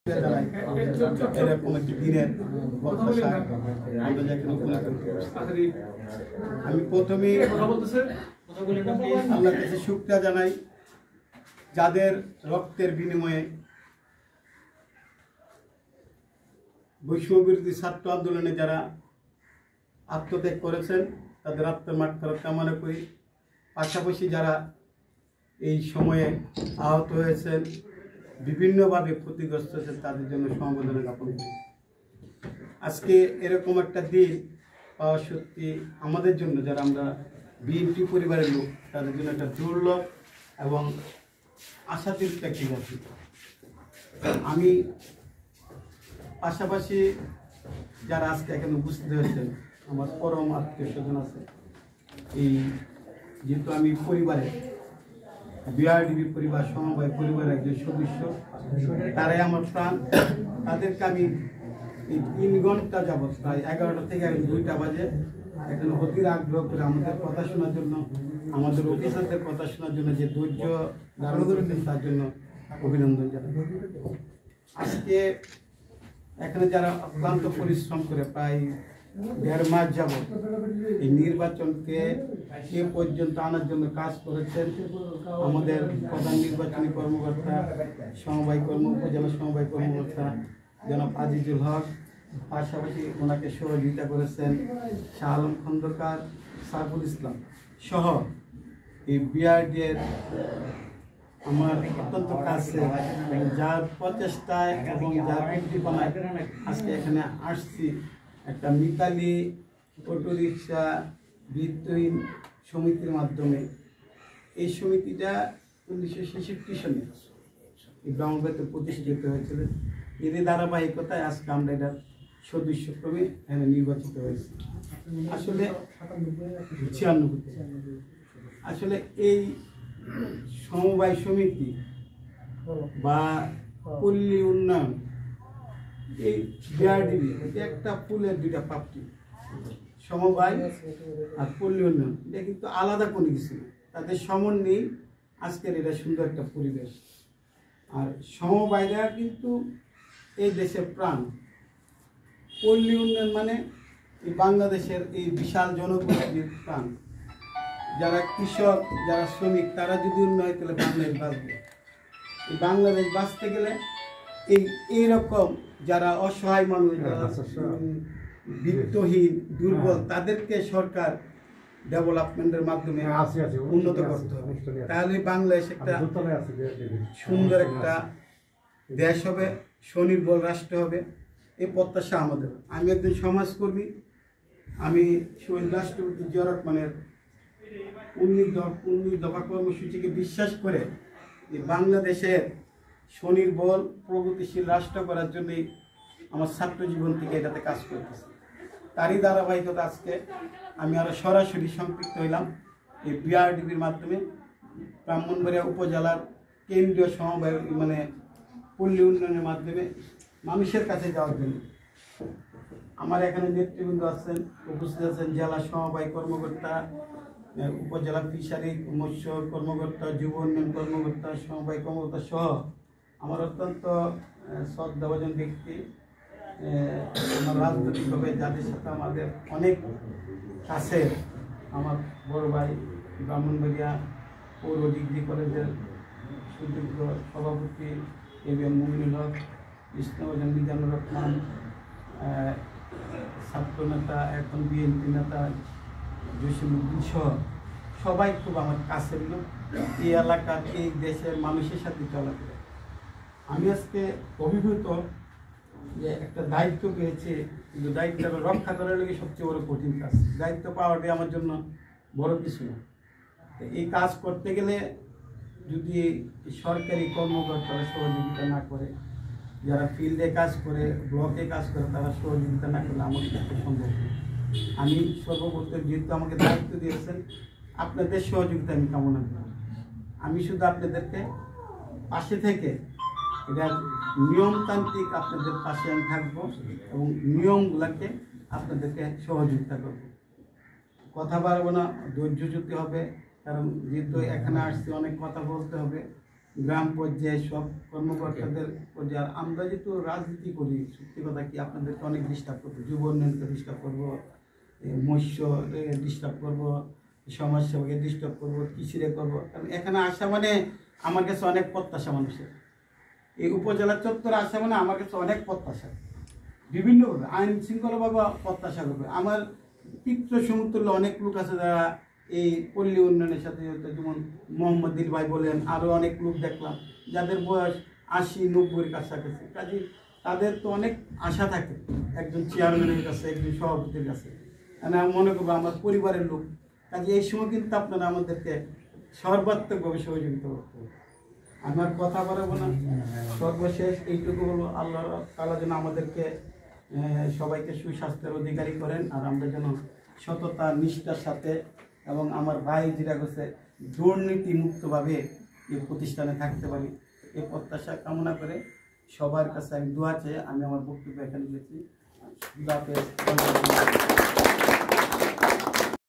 এরকম একটি দিনের আমি প্রথমেই আল্লাহর কাছে শুকরিয়া জানাই, যাদের রক্তের বিনিময়ে বৈষম্য বিরোধী ছাত্র আন্দোলনে যারা আত্মত্যাগ করেছেন তাদের আত্মার মাগফিরাত কামনা করি। পাশাপাশি যারা এই সময়ে আহত হয়েছেন, বিভিন্নভাবে ক্ষতিগ্রস্ত হয়েছেন, তাদের জন্য সমবেদনা জ্ঞাপন করি। আজকে এরকম একটা দিন পাওয়া সত্যি আমাদের জন্য, যারা আমরা বিএনপি পরিবারের লোক, তাদের জন্য একটা দুর্লভ এবং আশাতীত একটি ঘটনা। আমি পাশাপাশি যারা আজকে এখানে উপস্থিত হয়েছেন, আমার পরম আত্মীয় স্বজন আছে, এই যেহেতু আমি পরিবারের বিআরডিবি পরিবার সমবায় পরিবারের একজন সদস্য, তারাই আমার প্রাণ। তাদেরকে আমি এই 3 ঘন্টা যাবৎ, প্রায় 11টা থেকে 2টা বাজে এখানে অধীর আগ্রহ করে আমাদের কথা শোনার জন্য, আমাদের অফিসারদের কথা শোনার জন্য যে ধৈর্য ধারণ করেছেন, তার জন্য অভিনন্দন জানাই। আজকে এখানে যারা অক্লান্ত পরিশ্রম করে প্রায় 1.5 মাস যাবৎ এই নির্বাচনকে এ পর্যন্ত আনার জন্য কাজ করেছেন, আমাদের প্রধান নির্বাচনী কর্মকর্তা, সমবায় উপজেলা সমবায় কর্মকর্তা জনাব আজিজুল হক, পাশাপাশি ওনাকে সহযোগিতা করেছেন শাহ আলম খন্দকার, সাইফুল ইসলাম সহ এই বিআরডিএর আমার অত্যন্ত কাছে, যার প্রচেষ্টায় এবং যার উদ্দীপনায় আজকে এখানে আসছি। একটা মিতালি অটো রিক্সা বিদ্যুৎ সমিতির মাধ্যমে, এই সমিতিটা 1966 সালে এই ব্রাহ্মণবাড়িয়াতে প্রতিষ্ঠিত হয়েছিল। এর ধারাবাহিকতায় আজকে আমরা এটার সদস্যক্রমে এখানে নির্বাচিত হয়েছি। আসলে 96 আসলে এই সমবায় সমিতি বা পল্লী উন্নয়ন, এই বিআরডিবি একটা ফুলের 2টা পাপড়ি, সমবায় আর পল্লী উন্নয়ন, এটা কিন্তু আলাদা কোনো কিছু না, তাদের সমন্বয়ে আজকের এটা সুন্দর একটা পরিবেশ। আর সমবায়রা কিন্তু এই দেশের প্রাণ। পল্লী উন্নয়ন মানে এই বাংলাদেশের এই বিশাল জনগোষ্ঠীর প্রাণ। যারা কৃষক, যারা শ্রমিক, তারা যদি উন্নয়ন করলে বাংলাদেশ বাঁচবে। এই বাংলাদেশ বাঁচতে গেলে এইরকম যারা অসহায় মানুষ, বিত্তহীন, দুর্বল, তাদেরকে সরকার ডেভেলপমেন্টের মাধ্যমে উন্নত করতে হবে। তাহলে বাংলাদেশ একটা সুন্দর একটা দেশ হবে, স্বনির্ভর রাষ্ট্র হবে, এই প্রত্যাশা আমাদের। আমি একজন সমাজকর্মী। আমি শহীদ রাষ্ট্রপতি জিয়া রহমানের 19 দফা কর্মসূচিকে বিশ্বাস করে এই বাংলাদেশের স্বনির্ভর প্রগতিশীল রাষ্ট্র করার জন্যই আমার ছাত্র জীবন থেকে এটাতে কাজ করতেছি। তারই ধারাবাহিকতা আজকে আমি আরও সরাসরি সম্পৃক্ত হইলাম এই বিআরডিবির মাধ্যমে ব্রাহ্মণবাড়িয়া উপজেলার কেন্দ্রীয় সমবায় মানে পল্লী উন্নয়নের মাধ্যমে মানুষের কাছে যাওয়ার জন্য। আমার এখানে নেতৃবৃন্দ আছেন, উপস্থিত আছেন জেলা সমবায় কর্মকর্তা, উপজেলা ফিশারি মৎস্য কর্মকর্তা, যুব উন্নয়ন কর্মকর্তা, সমবায় কর্মকর্তা সহ আমার অত্যন্ত শ্রদ্ধাভাজন ব্যক্তি, আমার রাজনৈতিকভাবে যাদের সাথে আমাদের অনেক কাছের, আমার বড় ভাই ব্রাহ্মণবাড়িয়া পৌর ডিগ্রি কলেজের সুযোগ্য সভাপতি এবিএম মুমিনুল হক, কৃষ্ণভজন মিজানুর রহমান, ছাত্র নেতা, এখন বিএনপি নেতা জসিমউদ্দিন সহ সবাই খুব আমার কাছের লোক। এই এলাকার, এই দেশের মানুষের সাথে চলাফেরা। আমি আজকে অভিভূত যে একটা দায়িত্ব পেয়েছি, কিন্তু দায়িত্বটা রক্ষা করার লাগে সবচেয়ে বড় কঠিন কাজ। দায়িত্ব পাওয়াটাই আমার জন্য বড় কিছু না। এই কাজ করতে গেলে যদি সরকারি কর্মকর্তারা সহযোগিতা না করে, যারা ফিল্ডে কাজ করে, ব্লকে কাজ করে, তারা সহযোগিতা না করলে আমার পক্ষে সম্ভব না। আমি সর্বপ্রথম, যেহেতু আমাকে দায়িত্ব দিয়েছেন, আপনাদের সহযোগিতা আমি কামনা করি। আমি শুধু আপনাদেরকে পাশে থেকে এটার নিয়মতান্ত্রিক আপনাদের পাশে আমি থাকবো এবং নিয়মগুলোকে আপনাদেরকে সহযোগিতা করব। কথা বাড়বো না, ধৈর্য ধরতে হবে, কারণ যেহেতু এখানে আসছি অনেক কথা বলতে হবে। গ্রাম পর্যায়ে সব কর্মকর্তাদের পর্যায়ে। আর আমরা যেহেতু রাজনীতি করি, সত্যি কথা কি আপনাদেরকে অনেক ডিস্টার্ব করবো, যুব উন্নয়নকে ডিস্টার্ব করবো, মৎস্য ডিস্টার্ব করবো, সমাজসেবাকে ডিস্টার্ব করবো, কৃষিরে করবো। কারণ এখানে আসা মানে আমার কাছে অনেক প্রত্যাশা মানুষের। এই উপজেলা চত্বরে আসা মানে আমার কাছে অনেক প্রত্যাশা, বিভিন্নভাবে আইন শৃঙ্খলাভাবে প্রত্যাশা করবে। আমার পিতৃ সমতুল্য অনেক লোক আছে যারা এই পল্লী উন্নয়নের সাথে জড়িত, যেমন মোহাম্মদ দিল ভাই বলেন, আরও অনেক লোক দেখলাম যাদের বয়স 80-90-এর কাছাকাছি। কাজে তাদের তো অনেক আশা থাকে একজন চেয়ারম্যানের কাছে, একজন সভাপতির কাছে। আমি মনে করবো আমার পরিবারের লোক। কাজে এই সময় কিন্তু আপনারা আমাদেরকে সর্বাত্মকভাবে সহযোগিতা করতে হবে। আমার কথা বলবো না, সর্বশেষ এইটুকু হলো, আল্লাহ তাআলা যেন আমাদেরকে সবাইকে সুস্বাস্থ্যের অধিকারী করেন, আর আমরা যেন সততা নিষ্ঠার সাথে এবং আমার ভাই যেটা করছে দুর্নীতি মুক্তভাবে এই প্রতিষ্ঠানে থাকতে পারি, এই প্রত্যাশা কামনা করে সবার কাছে আমি দোয়া চেয়ে আমি আমার বক্তব্য এখানে দিয়েছি।